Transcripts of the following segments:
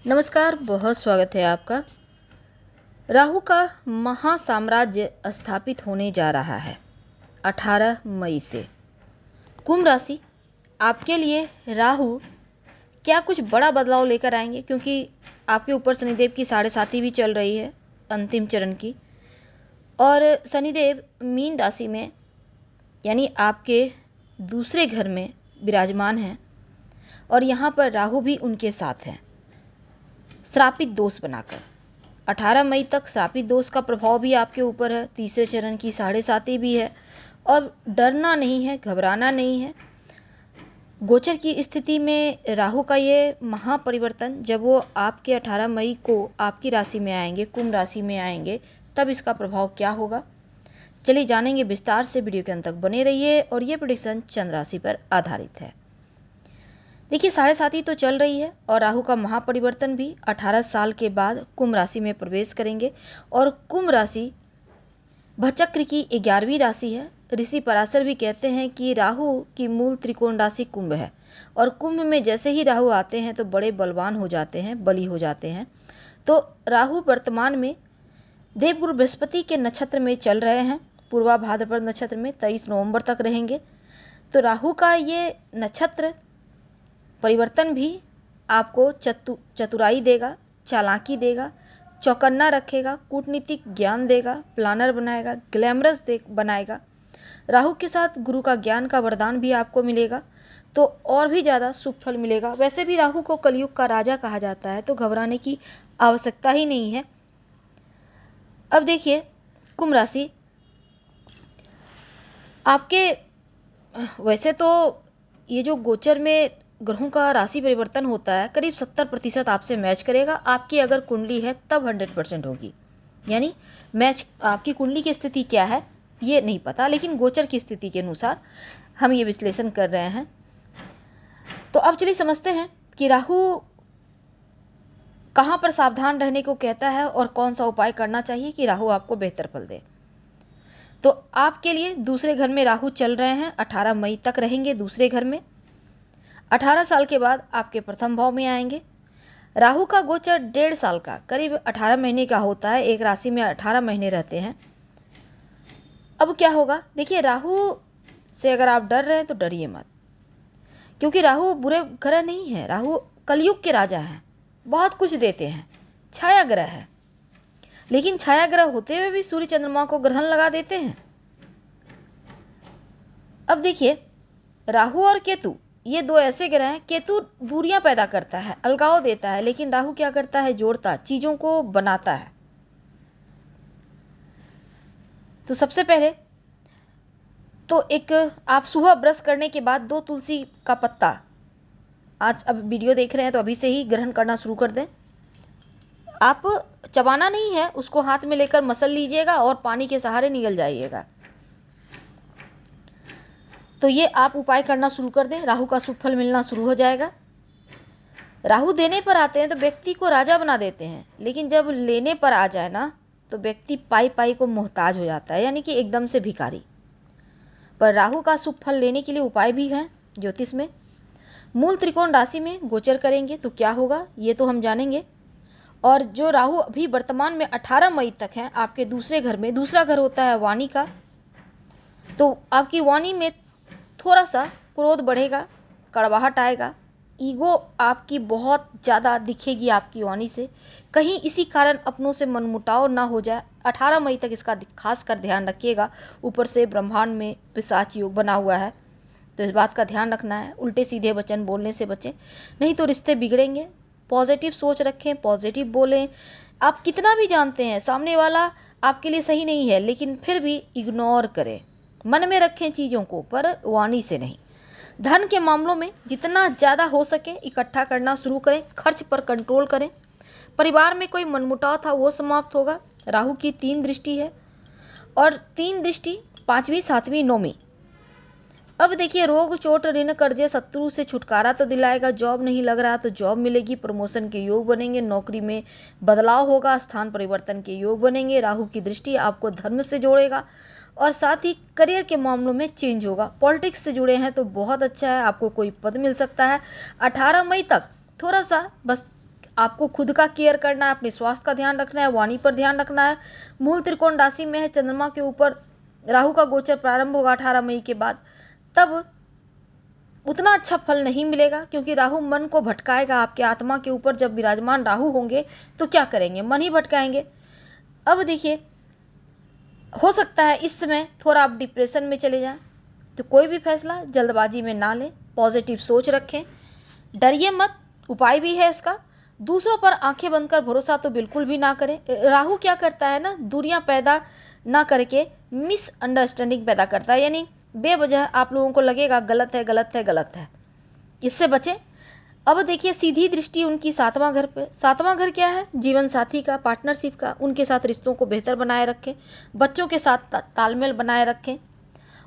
नमस्कार, बहुत स्वागत है आपका। राहु का महासाम्राज्य स्थापित होने जा रहा है 18 मई से। कुंभ राशि, आपके लिए राहु क्या कुछ बड़ा बदलाव लेकर आएंगे? क्योंकि आपके ऊपर शनिदेव की 7.5 भी चल रही है, अंतिम चरण की। और शनिदेव मीन राशि में यानी आपके दूसरे घर में विराजमान हैं और यहाँ पर राहु भी उनके साथ हैं, श्रापित दोष बनाकर। 18 मई तक श्रापित दोष का प्रभाव भी आपके ऊपर है, तीसरे चरण की 7.5 भी है। और डरना नहीं है, घबराना नहीं है। गोचर की स्थिति में राहु का ये महापरिवर्तन जब वो आपके 18 मई को आपकी राशि में आएंगे, कुंभ राशि में आएंगे, तब इसका प्रभाव क्या होगा, चलिए जानेंगे विस्तार से। वीडियो के अंत तक बने रहिए। और ये प्रेडिक्शन चंद्र राशि पर आधारित है। देखिए, 7.5 तो चल रही है और राहु का महापरिवर्तन भी 18 साल के बाद कुंभ राशि में प्रवेश करेंगे। और कुंभ राशि भचक्र की 11वीं राशि है। ऋषि पराशर भी कहते हैं कि राहु की मूल त्रिकोण राशि कुंभ है और कुंभ में जैसे ही राहु आते हैं तो बड़े बलवान हो जाते हैं, बली हो जाते हैं। तो राहु वर्तमान में देवगुरु बृहस्पति के नक्षत्र में चल रहे हैं, पूर्वा भाद्रपद नक्षत्र में 23 नवंबर तक रहेंगे। तो राहु का ये नक्षत्र परिवर्तन भी आपको चतुराई देगा, चालाकी देगा, चौकन्ना रखेगा, कूटनीतिक ज्ञान देगा, प्लानर बनाएगा, ग्लैमरस बनाएगा। राहु के साथ गुरु का ज्ञान का वरदान भी आपको मिलेगा, तो और भी ज़्यादा शुभ फल मिलेगा। वैसे भी राहु को कलयुग का राजा कहा जाता है, तो घबराने की आवश्यकता ही नहीं है। अब देखिए, कुंभ राशि आपके, वैसे तो ये जो गोचर में ग्रहों का राशि परिवर्तन होता है करीब 70% आपसे मैच करेगा। आपकी अगर कुंडली है तब 100% होगी, यानी मैच। आपकी कुंडली की स्थिति क्या है ये नहीं पता, लेकिन गोचर की स्थिति के अनुसार हम ये विश्लेषण कर रहे हैं। तो अब चलिए समझते हैं कि राहु कहाँ पर सावधान रहने को कहता है और कौन सा उपाय करना चाहिए कि राहु आपको बेहतर फल दे। तो आपके लिए दूसरे घर में राहु चल रहे हैं, 18 मई तक रहेंगे दूसरे घर में। 18 साल के बाद आपके प्रथम भाव में आएंगे। राहु का गोचर 1.5 साल का, करीब 18 महीने का होता है। एक राशि में 18 महीने रहते हैं। अब क्या होगा, देखिए, राहु से अगर आप डर रहे हैं तो डरिए मत, क्योंकि राहु बुरे ग्रह नहीं है। राहु कलयुग के राजा हैं, बहुत कुछ देते हैं, छाया ग्रह है। लेकिन छाया ग्रह होते हुए भी सूर्य चंद्रमा को ग्रहण लगा देते हैं। अब देखिए, राहु और केतु ये दो ऐसे ग्रह हैं। केतु दूरियां पैदा करता है, अलगाव देता है, लेकिन राहु क्या करता है, जोड़ता, चीजों को बनाता है। तो सबसे पहले तो एक, आप सुबह ब्रश करने के बाद 2 तुलसी का पत्ता, आज अब वीडियो देख रहे हैं तो अभी से ही ग्रहण करना शुरू कर दें। आप चबाना नहीं है, उसको हाथ में लेकर मसल लीजिएगा और पानी के सहारे निगल जाइएगा। तो ये आप उपाय करना शुरू कर दें, राहु का शुभ फल मिलना शुरू हो जाएगा। राहु देने पर आते हैं तो व्यक्ति को राजा बना देते हैं, लेकिन जब लेने पर आ जाए ना तो व्यक्ति पाई पाई को मोहताज हो जाता है, यानी कि एकदम से भिखारी। पर राहु का शुभ फल लेने के लिए उपाय भी हैं ज्योतिष में। मूल त्रिकोण राशि में गोचर करेंगे तो क्या होगा ये तो हम जानेंगे। और जो राहु अभी वर्तमान में 18 मई तक हैं आपके दूसरे घर में, दूसरा घर होता है वाणी का, तो आपकी वाणी में थोड़ा सा क्रोध बढ़ेगा, कड़वाहट आएगा, ईगो आपकी बहुत ज़्यादा दिखेगी आपकी वाणी से। कहीं इसी कारण अपनों से मनमुटाव ना हो जाए, 18 मई तक इसका खास कर ध्यान रखिएगा। ऊपर से ब्रह्मांड में पिशाच योग बना हुआ है, तो इस बात का ध्यान रखना है। उल्टे सीधे वचन बोलने से बचें, नहीं तो रिश्ते बिगड़ेंगे। पॉजिटिव सोच रखें, पॉजिटिव बोलें। आप कितना भी जानते हैं सामने वाला आपके लिए सही नहीं है, लेकिन फिर भी इग्नोर करें, मन में रखें चीज़ों को, पर वाणी से नहीं। धन के मामलों में जितना ज़्यादा हो सके इकट्ठा करना शुरू करें, खर्च पर कंट्रोल करें। परिवार में कोई मनमुटाव था वो समाप्त होगा। राहु की 3 दृष्टि है और 3 दृष्टि 5वीं 7वीं 9वीं। अब देखिए, रोग चोट ऋण कर्जे शत्रु से छुटकारा तो दिलाएगा। जॉब नहीं लग रहा तो जॉब मिलेगी, प्रमोशन के योग बनेंगे, नौकरी में बदलाव होगा, स्थान परिवर्तन के योग बनेंगे। राहु की दृष्टि आपको धर्म से जोड़ेगा और साथ ही करियर के मामलों में चेंज होगा। पॉलिटिक्स से जुड़े हैं तो बहुत अच्छा है, आपको कोई पद मिल सकता है। 18 मई तक थोड़ा सा बस आपको खुद का केयर करना है, अपने स्वास्थ्य का ध्यान रखना है, वाणी पर ध्यान रखना है। मूल त्रिकोण राशि में है, चंद्रमा के ऊपर राहु का गोचर प्रारंभ होगा 18 मई के बाद। तब उतना अच्छा फल नहीं मिलेगा, क्योंकि राहु मन को भटकाएगा। आपके आत्मा के ऊपर जब विराजमान राहु होंगे तो क्या करेंगे, मन ही भटकाएंगे। अब देखिए, हो सकता है इस समय थोड़ा आप डिप्रेशन में चले जाएं, तो कोई भी फैसला जल्दबाजी में ना लें, पॉजिटिव सोच रखें, डरिए मत। उपाय भी है इसका, दूसरों पर आंखें बंद कर भरोसा तो बिल्कुल भी ना करें। राहु क्या करता है ना, दूरियां पैदा ना करके मिसअंडरस्टैंडिंग पैदा करता है, यानी बेवजह आप लोगों को लगेगा गलत है गलत है गलत है, इससे बचें। अब देखिए, सीधी दृष्टि उनकी 7वां घर पे। 7वां घर क्या है, जीवन साथी का, पार्टनरशिप का। उनके साथ रिश्तों को बेहतर बनाए रखें, बच्चों के साथ तालमेल बनाए रखें,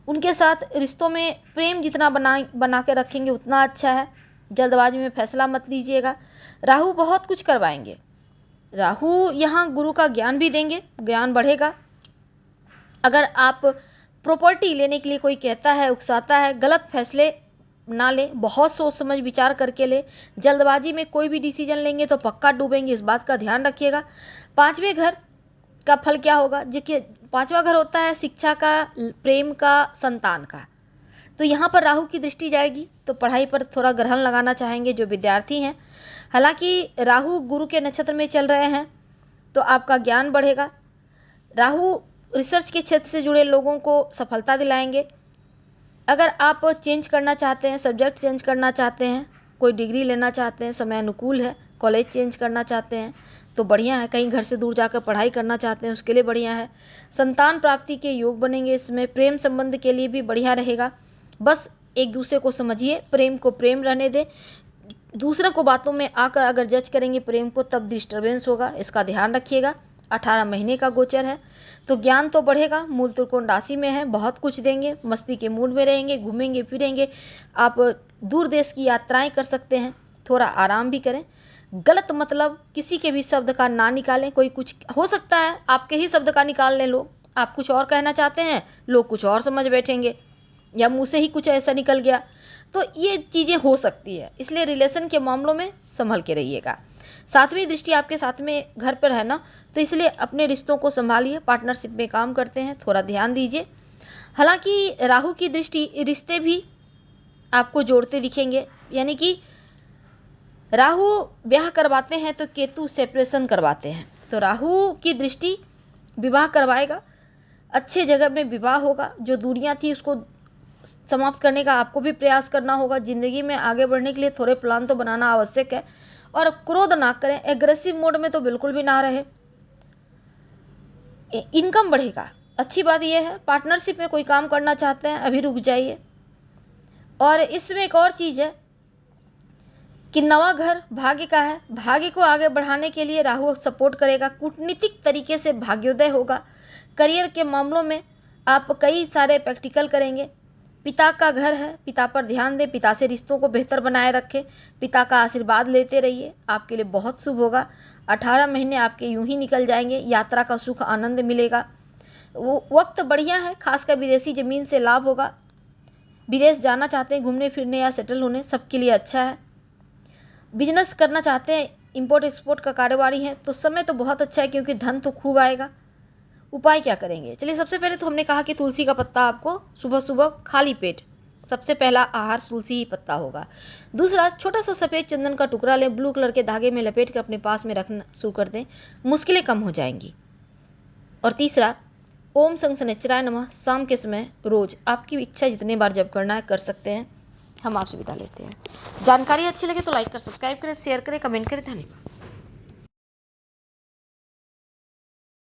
उनके साथ रिश्तों में प्रेम जितना बना के रखेंगे उतना अच्छा है। जल्दबाजी में फैसला मत लीजिएगा। राहु बहुत कुछ करवाएंगे। राहु यहाँ गुरु का ज्ञान भी देंगे, ज्ञान बढ़ेगा। अगर आप प्रॉपर्टी लेने के लिए कोई कहता है, उकसाता है, गलत फैसले ना लें, बहुत सोच समझ विचार करके ले। जल्दबाजी में कोई भी डिसीजन लेंगे तो पक्का डूबेंगे, इस बात का ध्यान रखिएगा। 5वें घर का फल क्या होगा, देखिए 5वां घर होता है शिक्षा का, प्रेम का, संतान का। तो यहाँ पर राहु की दृष्टि जाएगी तो पढ़ाई पर थोड़ा ग्रहण लगाना चाहेंगे जो विद्यार्थी हैं। हालांकि राहु गुरु के नक्षत्र में चल रहे हैं तो आपका ज्ञान बढ़ेगा। राहु रिसर्च के क्षेत्र से जुड़े लोगों को सफलता दिलाएंगे। अगर आप चेंज करना चाहते हैं, सब्जेक्ट चेंज करना चाहते हैं, कोई डिग्री लेना चाहते हैं, समय अनुकूल है, कॉलेज चेंज करना चाहते हैं तो बढ़िया है, कहीं घर से दूर जाकर पढ़ाई करना चाहते हैं उसके लिए बढ़िया है। संतान प्राप्ति के योग बनेंगे इसमें, प्रेम संबंध के लिए भी बढ़िया रहेगा। बस एक दूसरे को समझिए, प्रेम को प्रेम रहने दें। दूसरों को बातों में आकर अगर जज करेंगे प्रेम को, तब डिस्टर्बेंस होगा, इसका ध्यान रखिएगा। 18 महीने का गोचर है तो ज्ञान तो बढ़ेगा। मूल त्रिकोण राशि में है, बहुत कुछ देंगे, मस्ती के मूड में रहेंगे, घूमेंगे फिरेंगे, आप दूर देश की यात्राएं कर सकते हैं। थोड़ा आराम भी करें, गलत मतलब किसी के भी शब्द का ना निकालें। कोई कुछ हो सकता है आपके ही शब्द का निकाल लें लोग, आप कुछ और कहना चाहते हैं, लोग कुछ और समझ बैठेंगे, या मुँह से ही कुछ ऐसा निकल गया, तो ये चीज़ें हो सकती है। इसलिए रिलेशन के मामलों में संभल के रहिएगा। 7वीं दृष्टि आपके साथ में घर पर है ना, तो इसलिए अपने रिश्तों को संभालिए। पार्टनरशिप में काम करते हैं, थोड़ा ध्यान दीजिए। हालांकि राहु की दृष्टि रिश्ते भी आपको जोड़ते दिखेंगे, यानी कि राहु ब्याह करवाते हैं तो केतु सेपरेशन करवाते हैं। तो राहु की दृष्टि विवाह करवाएगा, अच्छे जगह में विवाह होगा। जो दूरियां थी उसको समाप्त करने का आपको भी प्रयास करना होगा। ज़िंदगी में आगे बढ़ने के लिए थोड़े प्लान तो बनाना आवश्यक है। और क्रोध ना करें, एग्रेसिव मोड में तो बिल्कुल भी ना रहे। इनकम बढ़ेगा, अच्छी बात यह है। पार्टनरशिप में कोई काम करना चाहते हैं अभी रुक जाइए। और इसमें एक और चीज़ है कि 9वां घर भाग्य का है, भाग्य को आगे बढ़ाने के लिए राहु सपोर्ट करेगा। कूटनीतिक तरीके से भाग्योदय होगा। करियर के मामलों में आप कई सारे प्रैक्टिकल करेंगे। पिता का घर है, पिता पर ध्यान दें, पिता से रिश्तों को बेहतर बनाए रखें, पिता का आशीर्वाद लेते रहिए, आपके लिए बहुत शुभ होगा। 18 महीने आपके यूं ही निकल जाएंगे, यात्रा का सुख आनंद मिलेगा। वो वक्त बढ़िया है, खासकर विदेशी ज़मीन से लाभ होगा। विदेश जाना चाहते हैं घूमने फिरने या सेटल होने, सबके लिए अच्छा है। बिजनेस करना चाहते हैं, इंपोर्ट एक्सपोर्ट का कारोबारी है, तो समय तो बहुत अच्छा है क्योंकि धन तो खूब आएगा। उपाय क्या करेंगे, चलिए सबसे पहले तो हमने कहा कि तुलसी का पत्ता आपको सुबह सुबह खाली पेट सबसे पहला आहार तुलसी ही पत्ता होगा। दूसरा, छोटा सा सफ़ेद चंदन का टुकड़ा लें, ब्लू कलर के धागे में लपेट कर अपने पास में रखना शुरू कर दें, मुश्किलें कम हो जाएंगी। और तीसरा, ओम संग शनिश्चराय नमः शाम के समय रोज़ आपकी इच्छा जितने बार जप करना है कर सकते हैं। हम आपसे विदा लेते हैं। जानकारी अच्छी लगे तो लाइक कर, सब्सक्राइब करें, शेयर करें, कमेंट करें। धन्यवाद।